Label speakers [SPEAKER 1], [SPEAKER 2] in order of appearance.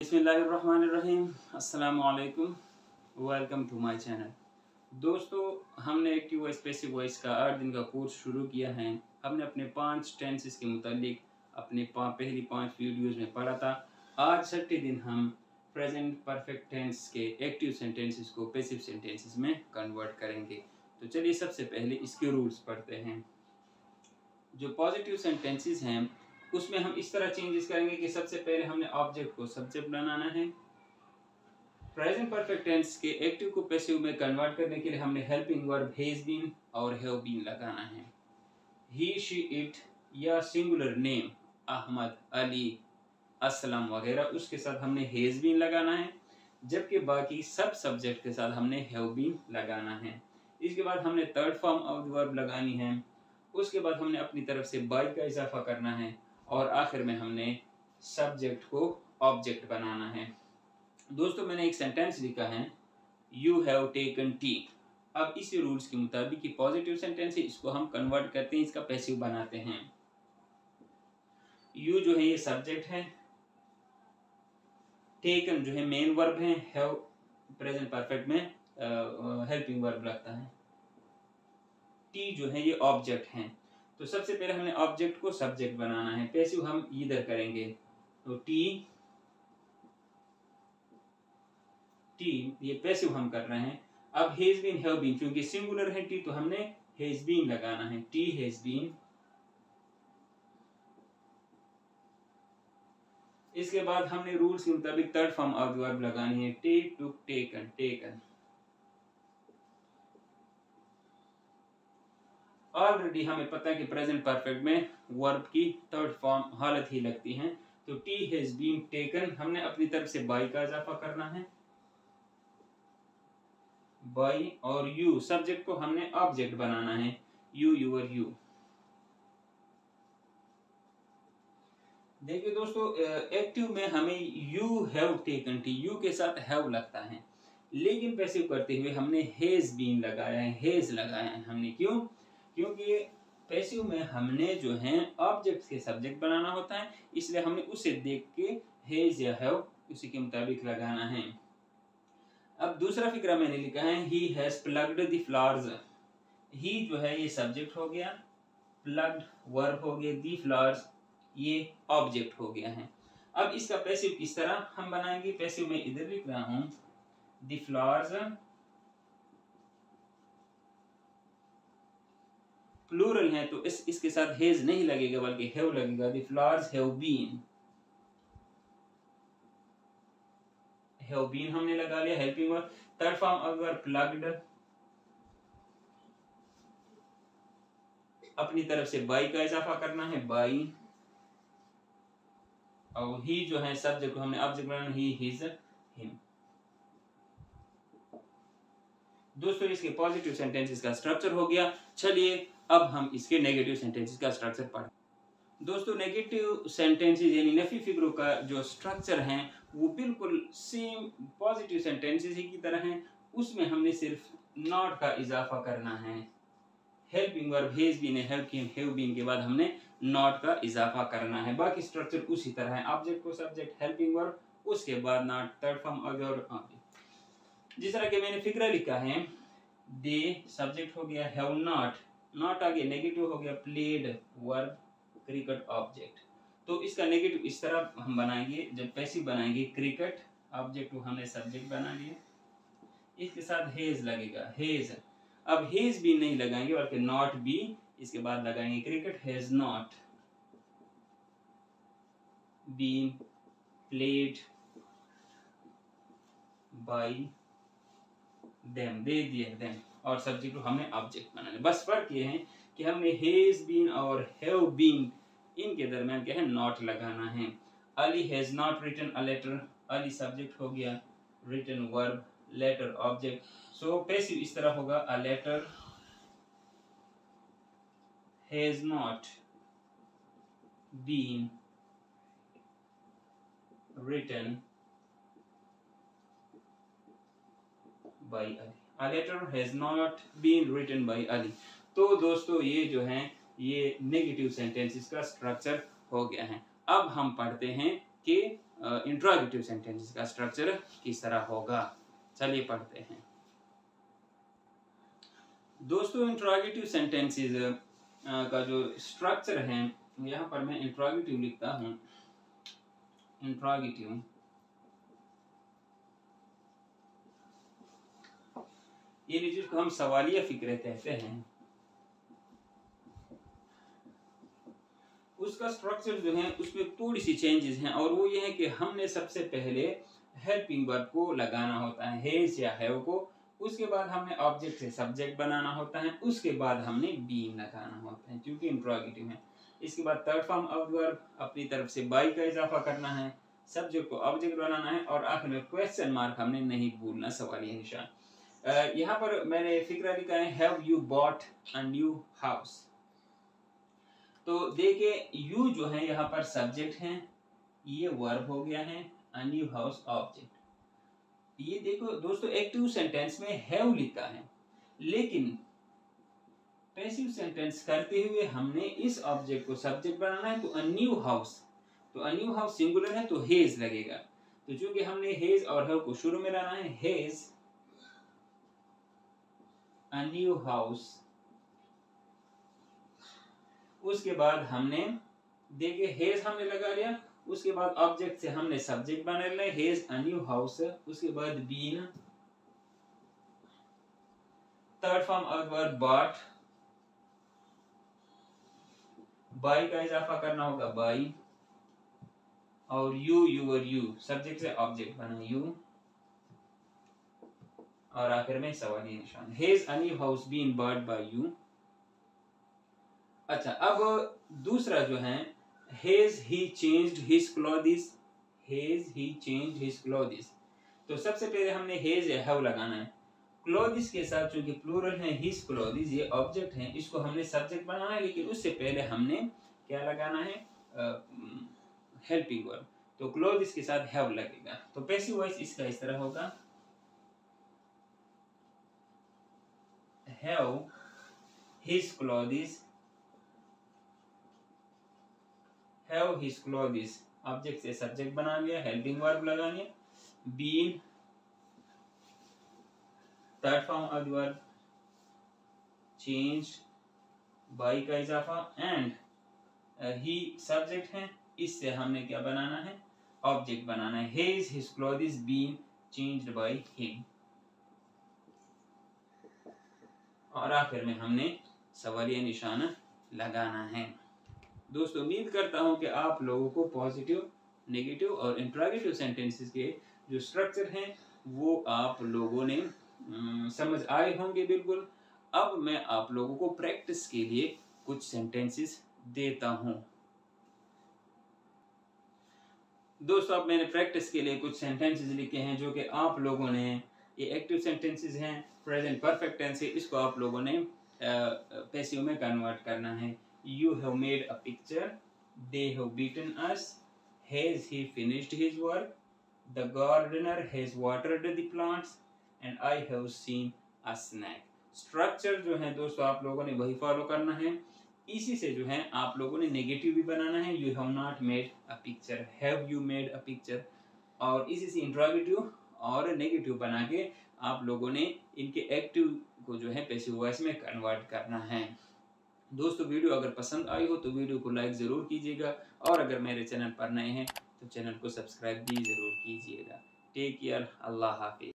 [SPEAKER 1] बिस्मिल्लाहिर्रहमानिर्रहीम। अस्सलामुअलैकुम, welcome to my channel. दोस्तों, हमने एक्टिव वॉइस पैसिव वॉइस का 8 दिन का कोर्स शुरू किया है। हमने अपने 5 टेंसेस के मुतालिक अपने पहली 5 वीडियोज़ में पढ़ा था। आज छठे दिन हम प्रेजेंट परफेक्ट टेंस के एक्टिव सेंटेंसेस को पैसिव सेंटेंसेस में कन्वर्ट करेंगे। तो चलिए सबसे पहले इसके रूल्स पढ़ते हैं। जो पॉजिटिव सेंटेंसेस हैं उसमें हम इस तरह चेंजेस करेंगे कि सबसे पहले हमने ऑब्जेक्ट को सब्जेक्ट बनाना है। प्रेजेंट परफेक्ट टेंस के एक्टिव को पैसिव में कन्वर्ट करने के लिए हमने हेल्पिंग वर्ब हैज बीन और हैव बीन लगाना है। ही, शी, इट या सिंगुलर नेम अहमद, अली, असलम वगैरह, उसके साथ हमने हैज बीन लगाना है, जबकि बाकी सब सब्जेक्ट के साथ हमने हैव बीन लगाना है। इसके बाद हमने थर्ड फॉर्म ऑफ वर्ब लगानी है। उसके बाद हमने अपनी तरफ से बाय का इजाफा करना है और आखिर में हमने सब्जेक्ट को ऑब्जेक्ट बनाना है। दोस्तों, मैंने एक सेंटेंस लिखा है, यू हैव टेकन टी। अब इसी रूल्स के मुताबिक ये पॉजिटिव सेंटेंस है, इसको हम कन्वर्ट करते हैं, इसका पैसिव बनाते हैं। यू जो है ये सब्जेक्ट है, टेकन जो है मेन वर्ब है, हैव प्रेजेंट परफेक्ट में हेल्पिंग वर्ब लगता है, टी जो है ये ऑब्जेक्ट है। तो सबसे पहले हमने ऑब्जेक्ट को सब्जेक्ट बनाना है। पैसिव हम इधर करेंगे, तो टी ये पैसिव हम कर रहे हैं। अब हैज बीन, हैव बीन, क्योंकि सिंगुलर है टी तो हमने हैज बीन लगाना है। टी हैज बीन। इसके बाद हमने रूल्स के मुताबिक थर्ड फॉर्म ऑफ वर्ब लगानी है। टेक, टुक, टेकन, टेकन। ऑलरेडी हमें पता है कि प्रेजेंट परफेक्ट में वर्ब की थर्ड फॉर्म हालत ही लगती है। तो टी हैज बीन टेकन, हमने अपनी तरफ से बाय का इजाफा करना है, बाय, और यू सब्जेक्ट को हमने ऑब्जेक्ट बनाना है, यू, यूर, यू। देखिए दोस्तों, एक्टिव में हमें you have taken T, you के साथ हैव लगता है, लेकिन पैसिव करते हुए हमने हैज बीन लगाया है, हैज लगाया है हमने। क्यों? क्योंकि पैसिव में हमने जो है ऑब्जेक्ट के सब्जेक्ट बनाना होता है, इसलिए हमने उसे देख के हैज या हैव उसी के मुताबिक लगाना है। अब दूसरा फिक्रा मैंने लिखा है, he has plugged the flowers. He जो है ये सब्जेक्ट हो गया, प्लग्ड वर्ब हो गया, दी फ्लावर्स ये ऑब्जेक्ट हो गया है। अब इसका पैसिव किस तरह हम बनाएंगे? पैसिव में इधर लिख रहा हूं, दी फ्लावर्स प्लूरल है तो इसके साथ हैज नहीं लगेगा बल्कि हैव लगेगा। The flowers have been, have been हमने लगा लिया, हेल्पिंग वर्ब। थर्ड फॉर्म अगर प्लग्ड, अपनी तरफ से बाय का इजाफा करना है, बाय, और ही जो है सब्जेक्ट को हमने ऑब्जेक्ट बनाना, ही, हिज, हिम। दोस्तों, इसके पॉजिटिव सेंटेंसेस का स्ट्रक्चर हो गया। चलिए अब हम इसके नेगेटिव सेंटेंसेस का स्ट्रक्चर पढ़ें। दोस्तों, नेगेटिव सेंटेंसेस यानी नफी फिक्रों का जो स्ट्रक्चर है वो बिल्कुल सेम पॉजिटिव सेंटेंसेस ही की तरह है। उसमें हमने सिर्फ नॉट का इजाफा करना है। Helping verb has been, have been के बाद हमने नॉट का इजाफा करना है। बाकी स्ट्रक्चर उसी तरह है, ऑब्जेक्ट को सब्जेक्ट, हेल्पिंग वर्ब, उसके बाद नॉट, थर्ड फॉर्म और आगे। जिस तरह के मैंने फिक्रा लिखा है, दे सब्जेक्ट हो गया, हैव नॉट, नॉट आगे नेगेटिव हो गया, प्लेड वर्ब, क्रिकेट ऑब्जेक्ट। तो इसका नेगेटिव इस तरह हम बनाएंगे, जब पैसिव बनाएंगे, क्रिकेट ऑब्जेक्ट को हमने सब्जेक्ट बना लिया, इसके साथ हैज लगेगा, हैज। अब हैज भी नहीं लगाएंगे बल्कि नॉट बी, इसके बाद लगाएंगे cricket, has not been played by them, दे दिए देम, और सब्जेक्ट को हमने ऑब्जेक्ट बनाना। बस फर्क ये है कि हमने हैज बीन और हैव बीन इनके दरमियान क्या है, नॉट लगाना है। Ali has not written a letter, Ali subject हो गया, written verb, letter object. So passive इस तरह होगा, a letter has not been written by Ali, a letter has not been written by Ali। तो दोस्तों, ये जो है ये नेगेटिव सेंटेंसेस का स्ट्रक्चर हो गया है। अब हम पढ़ते हैं कि इंट्रोगेटिव सेंटेंसेस का स्ट्रक्चर किस तरह होगा। चलिए पढ़ते हैं। दोस्तों इंट्रोगेटिव सेंटेंसेस का जो स्ट्रक्चर है, यहाँ पर मैं इंट्रोगेटिव लिखता हूँ। इंट्रोगेटिव ये जिसको हम सवालिया फिक्रे कहते हैं, उसका स्ट्रक्चर जो है उसमें थोड़ी सी चेंजेस हैं, और वो ये है कि हमने सबसे पहले हेल्पिंग वर्ब को लगाना होता है, हैज या हैव को, उसके बाद हमने ऑब्जेक्ट से सब्जेक्ट बनाना होता है, उसके बाद हमने बीइंग लगाना होता है क्योंकि इंट्रोगेटिव है। इसके बाद थर्ड फॉर्म ऑफ वर्ब अपनी तरफ से बाई का इजाफा करना है, सब्जेक्ट को ऑब्जेक्ट बनाना है, और आखिर में क्वेश्चन मार्क हमने नहीं भूलना, सवालिया निशान। यहाँ पर मैंने फिक्रा लिखा है have you bought a new house. तो देखिए यू जो है यहाँ पर सब्जेक्ट है, ये वर्ब हो गया है, अ न्यू हाउस ऑब्जेक्ट। ये देखो दोस्तों एक्टिव सेंटेंस में हैव लिखा है, लेकिन पैसिव सेंटेंस करते हुए हमने इस ऑब्जेक्ट को सब्जेक्ट बनाना है, तो अ न्यू हाउस, तो अ न्यू हाउस सिंगुलर है तो हेज लगेगा। तो चूंकि हमने हेज और हैव को शुरू में लाना है, हेज अ न्यू हाउस, उसके बाद हमने देखिए हेज हमने लगा लिया, उसके बाद ऑब्जेक्ट से हमने सब्जेक्ट बना लिया हेज अ न्यू हाउस, उसके बाद been, third form of verb bought, by का इजाफा करना होगा बाई, और यू यूर यू सब्जेक्ट से ऑब्जेक्ट बना यू, और आखिर में सवालिया निशान has a new house been bought by you. अच्छा अब दूसरा जो है has he changed his clothes, has he changed his clothes. तो सबसे पहले हमने हेज या हैव लगाना है, क्लोथिस के साथ चूंकि प्लूरल है हिज क्लोथिस, ये ऑब्जेक्ट है, इसको हमने सब्जेक्ट बनाना है, लेकिन उससे पहले हमने क्या लगाना है, हेल्पिंग वर्ब, तो क्लोथिस के साथ हैव लगेगा। तो पैसिव वॉइस इसका इस तरह होगा have his clothes, have his clothes object से सब्जेक्ट बना लिया, हेल्पिंग वर्ब लगा लिया, been third form of verb, change by का इजाफा, एंड ही सब्जेक्ट है, इससे हमने क्या बनाना है, ऑब्जेक्ट बनाना है, has his clothes been changed by him, और आखिर में हमने सवालिया निशान लगाना है। दोस्तों उम्मीद करता हूं कि आप लोगों को पॉजिटिव, नेगेटिव और इंट्रोगेटिव सेंटेंसेस के जो स्ट्रक्चर हैं वो आप लोगों ने समझ आए होंगे बिल्कुल। अब मैं आप लोगों को प्रैक्टिस के लिए कुछ सेंटेंसेस देता हूं। दोस्तों अब मैंने प्रैक्टिस के लिए कुछ सेंटेंसेस लिखे हैं जो कि आप लोगों ने, ये एक्टिव सेंटेंसेस हैं, प्रेजेंट परफेक्ट टेंस है, इसको आप लोगों ने पैसिव में कन्वर्ट करना है। You have made a picture, they have beaten us, has he finished his work, the gardener has watered the plants, and I have seen a snack। Structure जो है दोस्तों आप लोगों ने वही फॉलो करना है। इसी से जो है आप लोगों ने नेगेटिव भी बनाना है, you have not made a picture, have you made a picture, और इसी से इंट्रोगेटिव और नेगेटिव बना के आप लोगों ने इनके एक्टिव को जो है पैसिव वॉइस में कन्वर्ट करना है। दोस्तों वीडियो अगर पसंद आई हो तो वीडियो को लाइक ज़रूर कीजिएगा, और अगर मेरे चैनल पर नए हैं तो चैनल को सब्सक्राइब भी ज़रूर कीजिएगा। टेक केयर, अल्लाह हाफिज़।